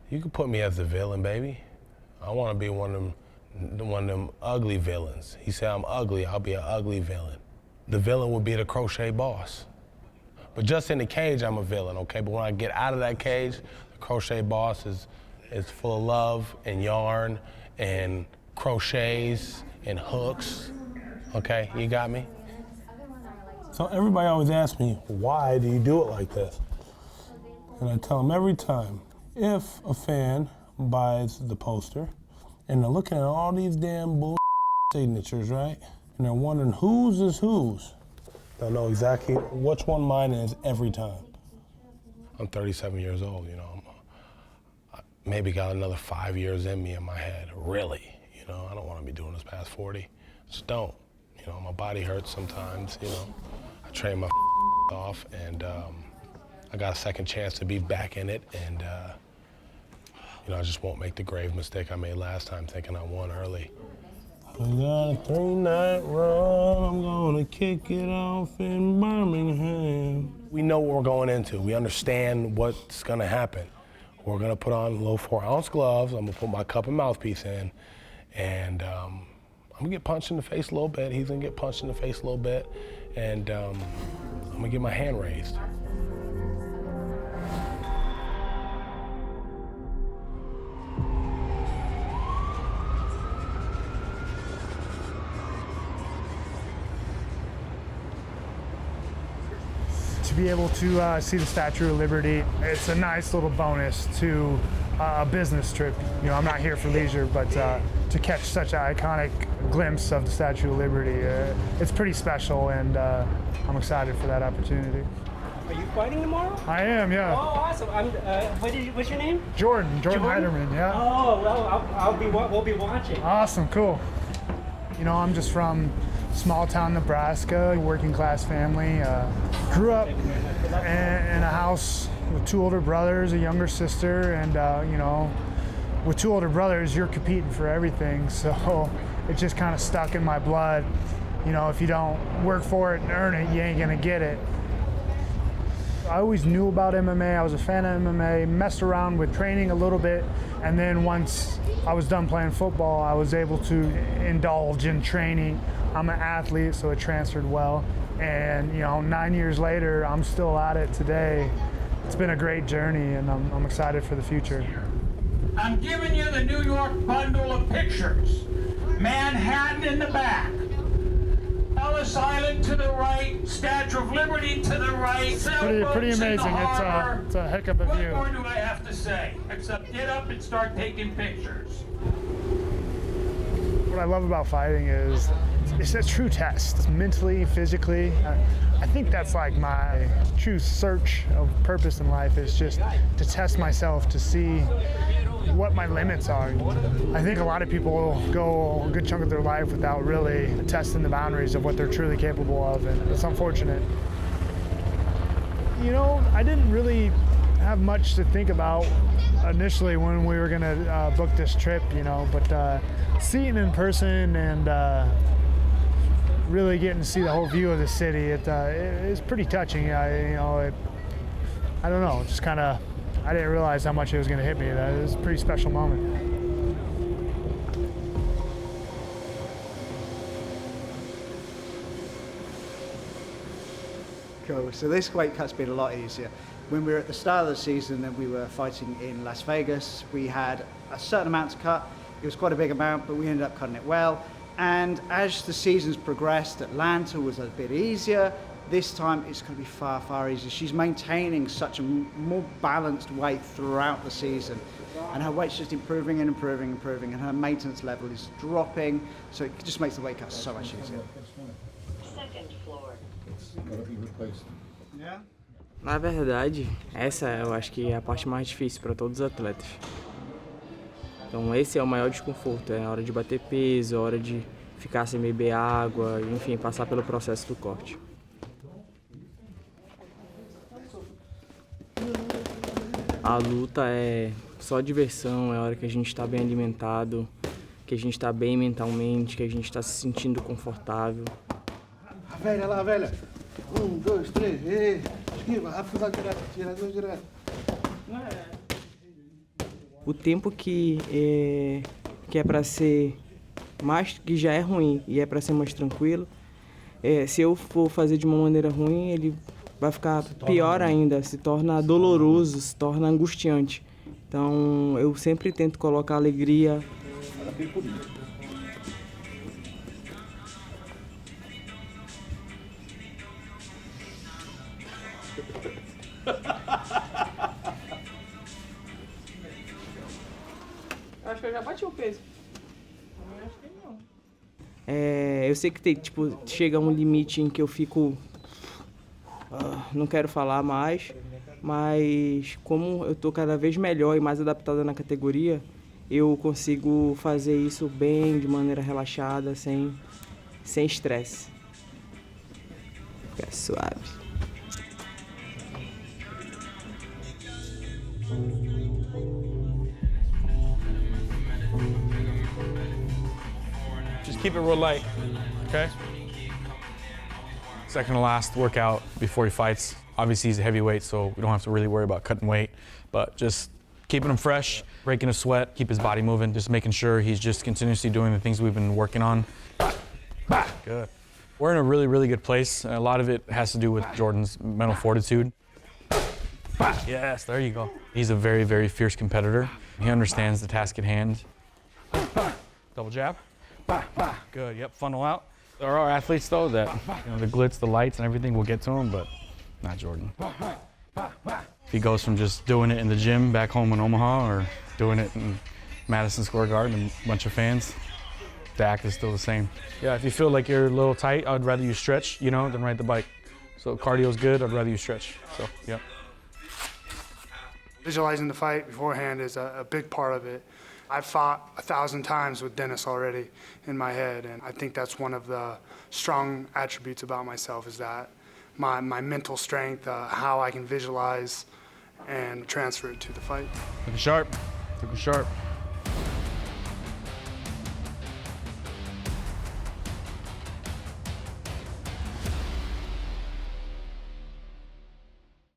You can put me as the villain, baby. I want to be one of them ugly villains. He said I'm ugly, I'll be an ugly villain. The villain would be the crochet boss. But just in the cage, I'm a villain, okay? But when I get out of that cage, the crochet boss is full of love and yarn and crochets and hooks, okay? You got me? So everybody always asks me, why do you do it like this? And I tell them every time, if a fan buys the poster and they're looking at all these damn bull signatures, right? And they're wondering whose is whose, they'll know exactly which one mine is every time. I'm 37 years old, you know. I maybe got another 5 years in me in my head, really. You know, I don't want to be doing this past 40. Just don't. You know, my body hurts sometimes, you know. I train my off, and I got a second chance to be back in it, and you know, I just won't make the grave mistake I made last time, thinking I won early. We got a 3-night run, I'm gonna kick it off in Birmingham. We know what we're going into. We understand what's gonna happen. We're gonna put on low 4-ounce gloves. I'm gonna put my cup and mouthpiece in, and I'm gonna get punched in the face a little bit. He's gonna get punched in the face a little bit, and I'm gonna get my hand raised. To be able to see the Statue of Liberty, it's a nice little bonus to a business trip. You know, I'm not here for leisure, but to catch such an iconic glimpse of the Statue of Liberty, it's pretty special, and I'm excited for that opportunity. Are you fighting tomorrow? I am, yeah. Oh, awesome. What's your name? Jordan Heiderman, yeah. Oh, well, we'll be watching. Awesome, cool. You know, I'm just from small town Nebraska, working class family. Grew up in a house with 2 older brothers, a younger sister, and you know, with 2 older brothers, you're competing for everything. So it just kind of stuck in my blood. You know, if you don't work for it and earn it, you ain't gonna get it. I always knew about MMA. I was a fan of MMA, messed around with training a little bit, and then once I was done playing football, I was able to indulge in training. I'm an athlete, so it transferred well. And you know, 9 years later, I'm still at it today. It's been a great journey, and I'm excited for the future. I'm giving you the New York bundle of pictures. Manhattan in the back. Ellis Island to the right, Statue of Liberty to the right. Pretty amazing. It's a heck of a view. What more do I have to say? Except get up and start taking pictures. What I love about fighting is it's a true test, mentally, physically. I think that's like my true search of purpose in life, is just to test myself, to see what my limits are. I think a lot of people go a good chunk of their life without really testing the boundaries of what they're truly capable of, and it's unfortunate. You know, I didn't really have much to think about initially when we were gonna book this trip, you know, but seeing in person and really getting to see the whole view of the city, it's pretty touching. I don't know, just kind of, I didn't realize how much it was going to hit me. It was a pretty special moment. Cool. So this weight cut's been a lot easier. When we were at the start of the season and we were fighting in Las Vegas, we had a certain amount to cut. It was quite a big amount, but we ended up cutting it well. And as the season's progressed, Atlanta was a bit easier. This time it's going to be far, far easier. She's maintaining such a more balanced weight throughout the season. And her weight's just improving and improving and improving, and her maintenance level is dropping. So it just makes the weight cut so much easier. Second floor. Yeah? Na verdade, essa eu acho que é a parte mais difícil para todos os atletas. Então esse é o maior desconforto, é a hora de bater peso, a hora de ficar sem beber água, enfim, passar pelo processo do corte. A luta é só diversão, é a hora que a gente está bem alimentado, que a gente está bem mentalmente, que a gente está se sentindo confortável. A velha lá, a velha. 1, 2, 3, esquiva, rápido, direto, tira 2 direto. o tempo que é para ser mais, que já é ruim e é para ser mais tranquilo, se eu for fazer de uma maneira ruim, ele vai ficar pior ainda, se torna doloroso, se torna angustiante. Então, eu sempre tento colocar alegria. Acho que eu já bati o peso. Acho que não. Eu sei que chega um limite em que eu fico... não quero falar mais, mas como eu tô cada vez melhor e mais adaptada na categoria, eu consigo fazer isso bem, de maneira relaxada, sem estresse. Fica suave. Just keep it real light, okay? Second to last workout before he fights. Obviously he's a heavyweight, so we don't have to really worry about cutting weight, but just keeping him fresh, breaking a sweat, keep his body moving, just making sure he's just continuously doing the things we've been working on. Good. We're in a really, really good place. A lot of it has to do with Jordan's mental fortitude. Yes, there you go. He's a very, very fierce competitor. He understands the task at hand. Double jab. Good, yep, funnel out. There are athletes though that, the glitz, the lights and everything, will get to him, but not Jordan. If he goes from just doing it in the gym back home in Omaha or doing it in Madison Square Garden and a bunch of fans, the act is still the same. Yeah, if you feel like you're a little tight, I'd rather you stretch, than ride the bike. So cardio's good, I'd rather you stretch, so, yep. Visualizing the fight beforehand is a big part of it. I've fought 1,000 times with Dennis already in my head, and I think that's one of the strong attributes about myself is that my mental strength, how I can visualize and transfer it to the fight. Looking sharp, looking sharp.